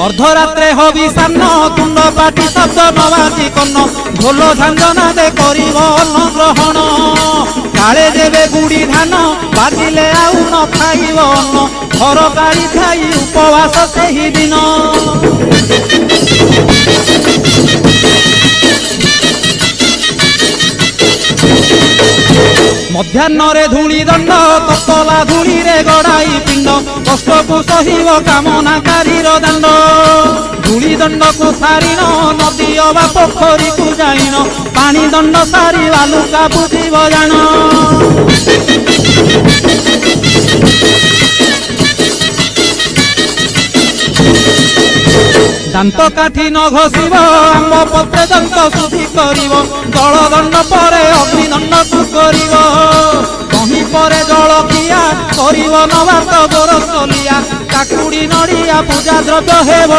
अर्धरात्रे hobby सान्न तुंड पाटी शब्द नबाजी कन्न ढोल झांझना दे करिब अन्न ग्रहण काले देवे गुड़ी धान बाजिले आउ न खाइब अन्न घर गाड़ी खाई उपवास सेही दिन मध्याह्न धूली दंड ततला धूली रे गड़ाई पिंड कष्ट को सहिब कामनाकारी दांड धूली दंड को सारिन नदी अबा पोखरी को जाइन पानी दंड सारी बालुका बुझिब जान दांत काठी न घोषिब आंब पत्रे दंत शुद्धि करिब जल दंड पर अग्निदंड को करिब कहीं पर जल किया करिब नबात गोरसलिया काकुड़ी नड़िया पूजा द्रव्य हेब।